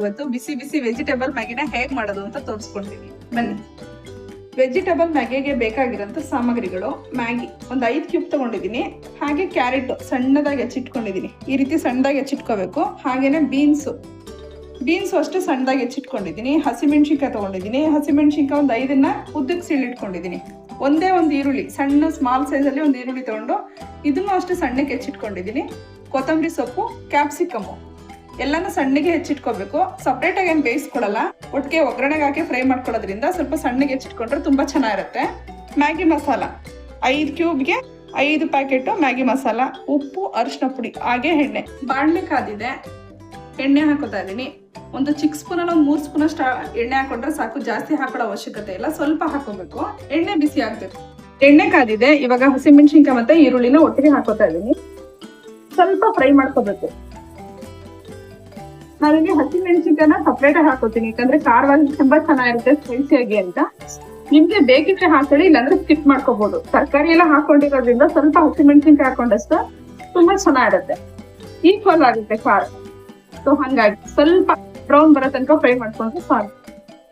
ಇವತ್ತು ಬಿಸಿ ಬಿಸಿ ವೆಜಿಟೇಬಲ್ ಮ್ಯಾಗಿನ ಹೇಗ್ ಮಾಡೋದು ಅಂತ ತೋರಿಸ್ಕೊಡ್ತೀನಿ ಬನ್ನಿ. ವೆಜಿಟೇಬಲ್ ಮ್ಯಾಗಿಗೆ ಬೇಕಾಗಿರೋಂಥ ಸಾಮಗ್ರಿಗಳು: ಮ್ಯಾಗಿ ಒಂದು 5 ಕ್ಯೂಬ್ ತಗೊಂಡಿದ್ದೀನಿ, ಹಾಗೆ ಕ್ಯಾರೆಟ್ ಸಣ್ಣದಾಗಿ ಹೆಚ್ಚಿಟ್ಕೊಂಡಿದ್ದೀನಿ, ಈ ರೀತಿ ಸಣ್ಣದಾಗಿ ಹೆಚ್ಚಿಟ್ಕೋಬೇಕು. ಹಾಗೇನೆ ಬೀನ್ಸು ಅಷ್ಟೇ ಸಣ್ಣದಾಗಿ ಹೆಚ್ಚಿಟ್ಕೊಂಡಿದ್ದೀನಿ. ಹಸಿಮೆಣ್ಸಿನ್ಕಾಯಿ ತಗೊಂಡಿದ್ದೀನಿ, ಹಸಿಮೆಣ್ಸಿನ್ಕಾಯಿ ಒಂದು 5 ಉದ್ದಕ್ಕೆ ಸೀಳಿಟ್ಕೊಂಡಿದ್ದೀನಿ. ಒಂದೇ ಒಂದು ಈರುಳ್ಳಿ, ಸಣ್ಣ ಸ್ಮಾಲ್ ಸೈಜಲ್ಲಿ ಒಂದು ಈರುಳ್ಳಿ ತಗೊಂಡು ಇದನ್ನು ಅಷ್ಟೇ ಸಣ್ಣಕ್ಕೆ ಹೆಚ್ಚಿಟ್ಕೊಂಡಿದ್ದೀನಿ. ಕೊತ್ತಂಬರಿ ಸೊಪ್ಪು, ಕ್ಯಾಪ್ಸಿಕಮ್ಮು ಎಲ್ಲಾನು ಸಣ್ಣಗೆ ಹೆಚ್ಚಿಟ್ಕೋಬೇಕು. ಸಪ್ರೇಟಾಗಿ ಏನು ಬೇಯಿಸ್ಕೊಡಲ್ಲ, ಒಟ್ಟಿಗೆ ಒಗ್ಗರಣೆಗೆ ಹಾಕಿ ಫ್ರೈ ಮಾಡ್ಕೊಳ್ಳೋದ್ರಿಂದ ಸ್ವಲ್ಪ ಸಣ್ಣಗೆ ಹೆಚ್ಚಿಟ್ಕೊಂಡ್ರೆ ತುಂಬ ಚೆನ್ನಾಗಿರುತ್ತೆ. Maggi masala 5 ಕ್ಯೂಬ್ಗೆ 5 packet Maggi masala, ಉಪ್ಪು, ಅರಿಶಿನ ಪುಡಿ, ಹಾಗೆ ಎಣ್ಣೆ. ಬಾಣಲೆ ಕಾದಿದೆ, ಎಣ್ಣೆ ಹಾಕೋತಾ ಇದ್ದೀನಿ. ಒಂದು ಚಿಕ್ಕ ಸ್ಪೂನಲ್ಲಿ ಒಂದು 3 ಸ್ಪೂನ್ ಅಷ್ಟು ಎಣ್ಣೆ ಹಾಕೊಂಡ್ರೆ ಸಾಕು, ಜಾಸ್ತಿ ಹಾಕೊಳ್ಳೋ ಅವಶ್ಯಕತೆ ಇಲ್ಲ, ಸ್ವಲ್ಪ ಹಾಕೋಬೇಕು. ಎಣ್ಣೆ ಬಿಸಿ ಆಗ್ಬೇಕು. ಎಣ್ಣೆ ಕಾದಿದೆ, ಇವಾಗ ಹಸಿಮೆಣಸಿನ್ಕಾಯಿ ಮತ್ತೆ ಈರುಳ್ಳಿನ ಒಟ್ಟಿಗೆ ಹಾಕೋತಾ ಇದ್ದೀನಿ. ಸ್ವಲ್ಪ ಫ್ರೈ ಮಾಡ್ಕೋಬೇಕು. ನಾನಿಲ್ಲಿ ಹಸಿಮೆಣಸಿನ್ಕಾಯಿನ ಸಪ್ರೇಟ್ ಆಗಿ ಹಾಕೋತೀನಿ, ಯಾಕಂದ್ರೆ ಖಾರವಾಗಿ ತುಂಬಾ ಚೆನ್ನಾಗಿರುತ್ತೆ ಸ್ಪೈಸಿಯಾಗಿ ಅಂತ. ನಿಮ್ಗೆ ಬೇಕಿದ್ರೆ ಹಾಕೊಳ್ಳಿ, ಇಲ್ಲಾಂದ್ರೆ ಸ್ಕಿಪ್ ಮಾಡ್ಕೋಬಹುದು. ತರಕಾರಿ ಎಲ್ಲ ಹಾಕೊಂಡಿರೋದ್ರಿಂದ ಸ್ವಲ್ಪ ಹಸಿಮೆಣಸಿನ್ಕಾಯಿ ಹಾಕೊಂಡಷ್ಟು ತುಂಬಾ ಚೆನ್ನಾಗಿರುತ್ತೆ, ಈಕ್ವಲ್ ಆಗುತ್ತೆ ಖಾರ. ಸೊ ಹಂಗಾಗಿ ಸ್ವಲ್ಪ ಬ್ರೌನ್ ಬರೋ ತನಕ ಫ್ರೈ ಮಾಡ್ಕೊಂಡ್ರೆ ಸಾಕು.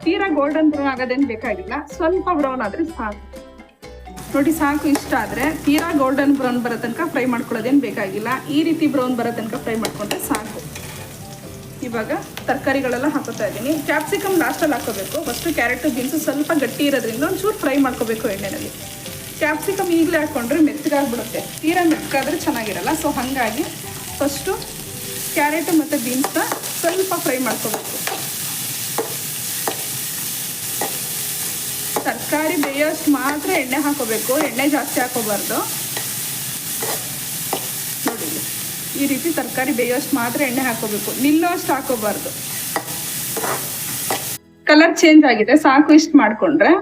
ತೀರಾ ಗೋಲ್ಡನ್ ಬ್ರೌನ್ ಆಗೋದೇನು ಬೇಕಾಗಿಲ್ಲ, ಸ್ವಲ್ಪ ಬ್ರೌನ್ ಆದ್ರೆ ಸಾಕು. ನೋಡಿ ಸಾಕು, ಇಷ್ಟ ಆದ್ರೆ ತೀರಾ ಗೋಲ್ಡನ್ ಬ್ರೌನ್ ಬರೋ ತನಕ ಫ್ರೈ ಮಾಡ್ಕೊಳ್ಳೋದೇನು ಬೇಕಾಗಿಲ್ಲ. ಈ ರೀತಿ ಬ್ರೌನ್ ಬರೋ ತನಕ ಫ್ರೈ ಮಾಡ್ಕೊಂಡ್ರೆ ಸಾಕು. ಇವಾಗ ತರಕಾರಿಗಳೆಲ್ಲ ಹಾಕೋತಾ ಇದ್ದೀನಿ. ಕ್ಯಾಪ್ಸಿಕಮ್ ಲಾಸ್ಟಲ್ಲಿ ಹಾಕೋಬೇಕು. ಫಸ್ಟು ಕ್ಯಾರೆಟು ಬೀನ್ಸು ಸ್ವಲ್ಪ ಗಟ್ಟಿ ಇರೋದ್ರಿಂದ ಒಂಚೂರು ಫ್ರೈ ಮಾಡ್ಕೋಬೇಕು ಎಣ್ಣೆಯಲ್ಲಿ. ಕ್ಯಾಪ್ಸಿಕಮ್ ಈಗಲೇ ಹಾಕ್ಕೊಂಡ್ರೆ ಮೆತ್ತಗಾಗ್ಬಿಡುತ್ತೆ, ತೀರಾ ಮೆತ್ತಗಾದ್ರೆ ಚೆನ್ನಾಗಿರಲ್ಲ. ಸೊ ಹಾಗಾಗಿ ಫಸ್ಟು ಕ್ಯಾರೆಟು ಮತ್ತು ಬೀನ್ಸ್ನ ಸ್ವಲ್ಪ ಫ್ರೈ ಮಾಡ್ಕೋಬೇಕು. ತರಕಾರಿ ಬೇಯೋಷ್ಟು ಮಾತ್ರ ಎಣ್ಣೆ ಹಾಕೋಬೇಕು, ಎಣ್ಣೆ ಜಾಸ್ತಿ ಹಾಕೋಬಾರ್ದು. ನೋಡಿ ಈ ರೀತಿ ತರಕಾರಿ ಬೇಯೋಷ್ಟು ಮಾತ್ರ ಎಣ್ಣೆ ಹಾಕೋಬೇಕು, ನಿಲ್ಲೋಷ್ಟು ಹಾಕೋಬಾರ್ದು. ಕಲರ್ ಚೇಂಜ್ ಆಗಿದೆ, ಸಾಕು ಇಷ್ಟು ಮಾಡ್ಕೊಂಡ್ರೆ.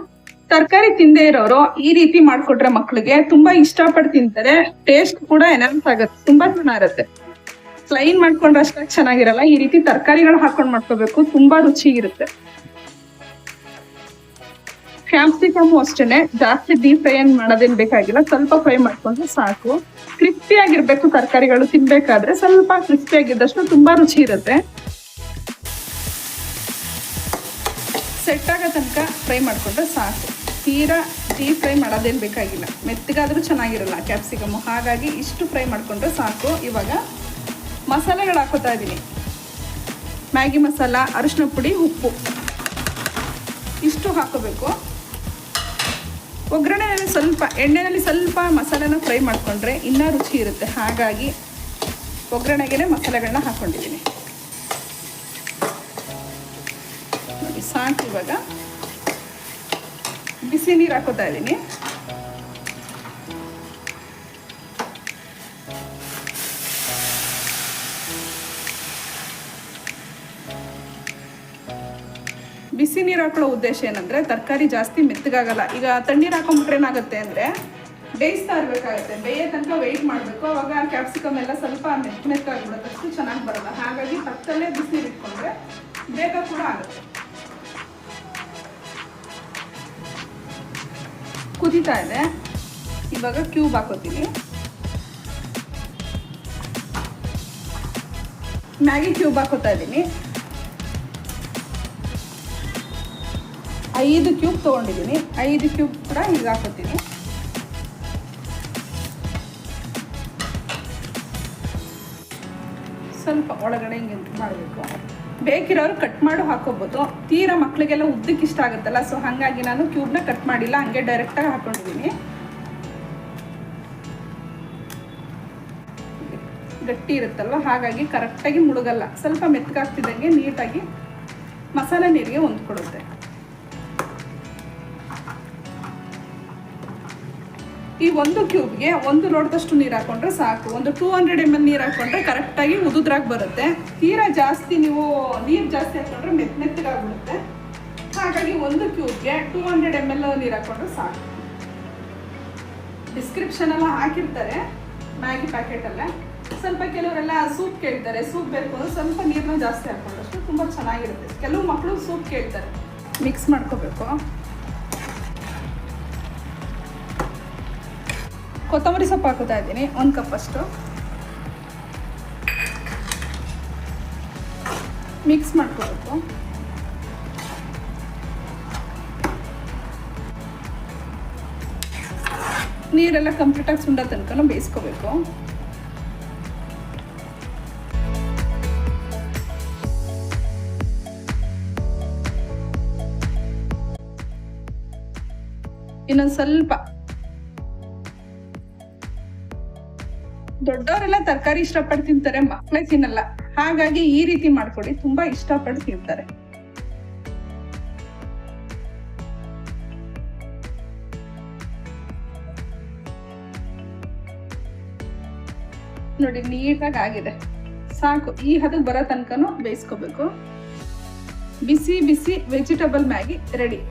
ತರಕಾರಿ ತಿಂದೇ ಇರೋರು ಈ ರೀತಿ ಮಾಡ್ಕೊಟ್ರೆ ಮಕ್ಳಿಗೆ ತುಂಬಾ ಇಷ್ಟಪಟ್ಟು ತಿಂತಾರೆ. ಟೇಸ್ಟ್ ಕೂಡ ಎನರ್ಸ್ ಆಗುತ್ತೆ, ತುಂಬಾ ಚೆನ್ನಾಗಿರುತ್ತೆ. ಪ್ಲೈನ್ ಮಾಡ್ಕೊಂಡ್ರೆ ಅಷ್ಟಾಗಿ ಚೆನ್ನಾಗಿರಲ್ಲ, ಈ ರೀತಿ ತರಕಾರಿಗಳು ಹಾಕೊಂಡು ಮಾಡ್ಕೋಬೇಕು, ತುಂಬಾ ರುಚಿಗಿರುತ್ತೆ. ಕ್ಯಾಪ್ಸಿಕಮ್ ಅಷ್ಟೇನೆ, ಜಾಸ್ತಿ ಡೀಪ್ ಫ್ರೈ ಏನ್ ಮಾಡೋದೇನ್ ಬೇಕಾಗಿಲ್ಲ, ಸ್ವಲ್ಪ ಫ್ರೈ ಮಾಡ್ಕೊಂಡ್ರೆ ಸಾಕು. ಕ್ರಿಸ್ಪಿ ಆಗಿರ್ಬೇಕು ತರಕಾರಿಗಳು, ತಿನ್ಬೇಕಾದ್ರೆ ಸ್ವಲ್ಪ ಕ್ರಿಸ್ಪಿ ಆಗಿದ್ದಷ್ಟು ತುಂಬಾ ರುಚಿ ಇರುತ್ತೆ. ಸೆಟ್ ಆಗೋ ತನಕ ಫ್ರೈ ಮಾಡ್ಕೊಂಡ್ರೆ ಸಾಕು, ತೀರಾ ಡೀಪ್ ಫ್ರೈ ಮಾಡೋದೇನು ಬೇಕಾಗಿಲ್ಲ. ಮೆತ್ತಗಾದ್ರೂ ಚೆನ್ನಾಗಿರಲ್ಲ ಕ್ಯಾಪ್ಸಿಕಮ್, ಹಾಗಾಗಿ ಇಷ್ಟು ಫ್ರೈ ಮಾಡ್ಕೊಂಡ್ರೆ ಸಾಕು. ಇವಾಗ ಮಸಾಲೆಗಳು ಹಾಕೋತಾ ಇದ್ದೀನಿ. ಮ್ಯಾಗಿ ಮಸಾಲ, ಅರಿಶಿನ ಪುಡಿ, ಉಪ್ಪು ಇಷ್ಟು ಹಾಕೋಬೇಕು. ಒಗ್ಗರಣೆಯಲ್ಲಿ ಸ್ವಲ್ಪ ಎಣ್ಣೆಯಲ್ಲಿ ಸ್ವಲ್ಪ ಮಸಾಲೆನ ಫ್ರೈ ಮಾಡಿಕೊಂಡ್ರೆ ಇನ್ನೂ ರುಚಿ ಇರುತ್ತೆ, ಹಾಗಾಗಿ ಒಗ್ಗರಣೆಗೆ ಮಸಾಲೆಗಳನ್ನ ಹಾಕ್ಕೊಂಡಿದ್ದೀನಿ. ನೋಡಿ ಸಾಕು. ಇವಾಗ ಬಿಸಿ ನೀರು ಹಾಕೋತಾ ಇದ್ದೀನಿ. ಬಿಸಿ ನೀರು ಹಾಕೊಳ್ಳೋ ಉದ್ದೇಶ ಏನಂದರೆ ತರಕಾರಿ ಜಾಸ್ತಿ ಮೆತ್ತಗಾಗಲ್ಲ. ಈಗ ತಣ್ಣೀರು ಹಾಕೊಂಡ್ಬಿಟ್ರೆ ಏನಾಗುತ್ತೆ ಅಂದರೆ ಬೇಯಿಸ್ತಾ ಇರಬೇಕಾಗುತ್ತೆ, ಬೇಯೋ ತನಕ ವೆಯ್ಟ್ ಮಾಡಬೇಕು. ಅವಾಗ ಕ್ಯಾಪ್ಸಿಕಮ್ ಎಲ್ಲ ಸ್ವಲ್ಪ ಮೆತ್ತಗಾಗ್ಬಿಡುತ್ತೆ, ಅಷ್ಟು ಚೆನ್ನಾಗಿ ಬರಲ್ಲ. ಹಾಗಾಗಿ ಪಕ್ಕದಲ್ಲೇ ಬಿಸಿನೀರು ಇಟ್ಕೊಂಡ್ರೆ ಬೇಗ ಕೂಡ ಆಗುತ್ತೆ. ಕುದೀತಾ ಇದೆ, ಇವಾಗ ಕ್ಯೂಬ್ ಹಾಕೋತೀನಿ. ಮ್ಯಾಗಿ ಕ್ಯೂಬ್ ಹಾಕೋತಾ ಇದ್ದೀನಿ. 5 ಕ್ಯೂಬ್ ತೊಗೊಂಡಿದ್ದೀನಿ, 5 ಕ್ಯೂಬ್ ಕೂಡ ಈಗ ಹಾಕೋತೀನಿ. ಸ್ವಲ್ಪ ಒಳಗಡೆ ಹಿಂಗೆ ಮಾಡಬೇಕು. ಬೇಕಿರೋರು ಕಟ್ ಮಾಡಿ ಹಾಕೋಬೋದು, ತೀರಾ ಮಕ್ಕಳಿಗೆಲ್ಲ ಉದ್ದಕ್ಕೆ ಇಷ್ಟ ಆಗುತ್ತಲ್ಲ, ಸೊ ಹಾಗಾಗಿ ನಾನು ಕ್ಯೂಬ್ನ ಕಟ್ ಮಾಡಿಲ್ಲ, ಹಂಗೆ ಡೈರೆಕ್ಟಾಗಿ ಹಾಕೊಂಡಿದ್ದೀನಿ. ಗಟ್ಟಿ ಇರುತ್ತಲ್ವ, ಹಾಗಾಗಿ ಕರೆಕ್ಟಾಗಿ ಮುಳುಗಲ್ಲ, ಸ್ವಲ್ಪ ಮೆತ್ತಗಾಗ್ತಿದ್ದಂಗೆ ನೀಟಾಗಿ ಮಸಾಲೆ ನೀರಿಗೆ ಹೊಂದ್ಕೊಡುತ್ತೆ. ಈ 1 ಕ್ಯೂಬ್ಗೆ 1 ಲೋಟದಷ್ಟು ನೀರು ಹಾಕೊಂಡ್ರೆ ಸಾಕು. ಒಂದು 200 ml ನೀರು ಹಾಕೊಂಡ್ರೆ ಕರೆಕ್ಟಾಗಿ ಉದುದ್ರಾಗಿ ಬರುತ್ತೆ. ತೀರಾ ಜಾಸ್ತಿ ನೀವು ನೀರು ಜಾಸ್ತಿ ಹಾಕೊಂಡ್ರೆ ಮೆತ್ತಗಾಗ್ಬಿಡುತ್ತೆ, ಹಾಗಾಗಿ 1 ಕ್ಯೂಬ್ಗೆ 200 ml ನೀರು ಹಾಕೊಂಡ್ರೆ ಸಾಕು. ಡಿಸ್ಕ್ರಿಪ್ಷನ್ ಎಲ್ಲ ಹಾಕಿರ್ತಾರೆ ಮ್ಯಾಗಿ ಪ್ಯಾಕೆಟಲ್ಲೇ. ಸ್ವಲ್ಪ ಕೆಲವರೆಲ್ಲ ಸೂಪ್ ಕೇಳ್ತಾರೆ, ಸೂಪ್ ಬೇಕು ಅಂದ್ರೆ ಸ್ವಲ್ಪ ನೀರನ್ನ ಜಾಸ್ತಿ ಹಾಕೊಂಡಷ್ಟು ತುಂಬ ಚೆನ್ನಾಗಿರುತ್ತೆ. ಕೆಲವು ಮಕ್ಕಳು ಸೂಪ್ ಕೇಳ್ತಾರೆ. ಮಿಕ್ಸ್ ಮಾಡ್ಕೋಬೇಕು. ಕೊತ್ತಂಬರಿ ಸೊಪ್ಪು ಹಾಕೋತಾ ಇದ್ದೀನಿ, 1 ಕಪ್ ಅಷ್ಟು. ಮಿಕ್ಸ್ ಮಾಡ್ಕೋಬೇಕು. ನೀರೆಲ್ಲ ಕಂಪ್ಲೀಟಾಗಿ ಸುಂಡ ತನಕ ಬೇಯಿಸ್ಕೋಬೇಕು. ಇನ್ನೊಂದು ಸ್ವಲ್ಪ ದೊಡ್ಡವರೆಲ್ಲ ತರಕಾರಿ ಇಷ್ಟಪಟ್ಟು ತಿಂತಾರೆ, ಮಕ್ಕಳೇ ತಿನ್ನಲ್ಲ. ಹಾಗಾಗಿ ಈ ರೀತಿ ಮಾಡ್ಕೊಡಿ, ತುಂಬಾ ಇಷ್ಟಪಟ್ಟು ತಿಂತಾರೆ. ನೋಡಿ ನೀಟಾಗಿ ಆಗಿದೆ, ಸಾಕು. ಈ ಹದಕ್ಕೆ ಬರೋ ತನಕನೂ ಬೇಯಿಸ್ಕೋಬೇಕು. ಬಿಸಿ ಬಿಸಿ ವೆಜಿಟಬಲ್ ಮ್ಯಾಗಿ ರೆಡಿ.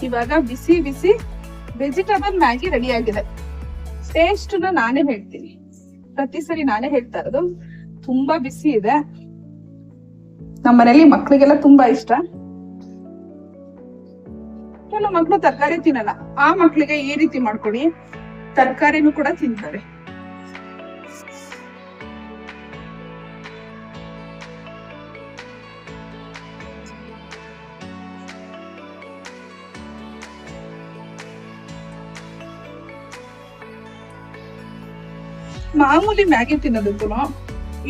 ಇವಾಗ ಬಿಸಿ ಬಿಸಿ ವೆಜಿಟಬಲ್ ಮ್ಯಾಗಿ ರೆಡಿ ಆಗಿದೆ. ಟೇಸ್ಟ್ ನಾನೇ ಹೇಳ್ತೀನಿ, ಪ್ರತಿ ಸರಿ ನಾನೇ ಹೇಳ್ತಾ ಇರೋದು. ತುಂಬಾ ಬಿಸಿ ಇದೆ. ನಮ್ಮ ಮನೇಲಿ ಮಕ್ಳಿಗೆಲ್ಲ ತುಂಬಾ ಇಷ್ಟ. ಕೆಲವು ಮಕ್ಳು ತರಕಾರಿ ತಿನ್ನಲ್ಲ, ಆ ಮಕ್ಳಿಗೆ ಈ ರೀತಿ ಮಾಡ್ಕೊಡಿ, ತರಕಾರಿನೂ ಕೂಡ ತಿಂತಾರೆ. ಮಾಮೂಲಿ ಮ್ಯಾಗಿ ತಿನ್ನೋದಕ್ಕೂ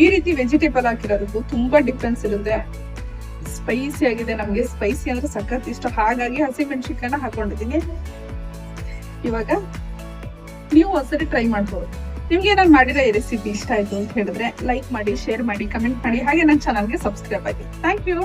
ಈ ರೀತಿ ವೆಜಿಟೇಬಲ್ ಹಾಕಿರೋದಕ್ಕೂ ತುಂಬಾ ಡಿಫ್ರೆನ್ಸ್ ಇರುತ್ತೆ. ಸ್ಪೈಸಿ ಆಗಿದೆ, ನಮ್ಗೆ ಸ್ಪೈಸಿ ಅಂದ್ರೆ ಸಖತ್ ಇಷ್ಟ, ಹಾಗಾಗಿ ಹಸಿಮೆಣಸಿನಕಾಯಿನ ಹಾಕೊಂಡಿದ್ದೀನಿ. ಇವಾಗ ನೀವು ಒಂದ್ಸರಿ ಟ್ರೈ ಮಾಡ್ಬೋದು. ನಿಮ್ಗೆ ನಾನು ಮಾಡಿರೋ ಈ ರೆಸಿಪಿ ಇಷ್ಟ ಆಯ್ತು ಅಂತ ಹೇಳಿದ್ರೆ ಲೈಕ್ ಮಾಡಿ, ಶೇರ್ ಮಾಡಿ, ಕಮೆಂಟ್ ಮಾಡಿ, ಹಾಗೆ ನನ್ನ ಚಾನಲ್ಗೆ ಸಬ್ಸ್ಕ್ರೈಬ್ ಆಗಿ. Thank you.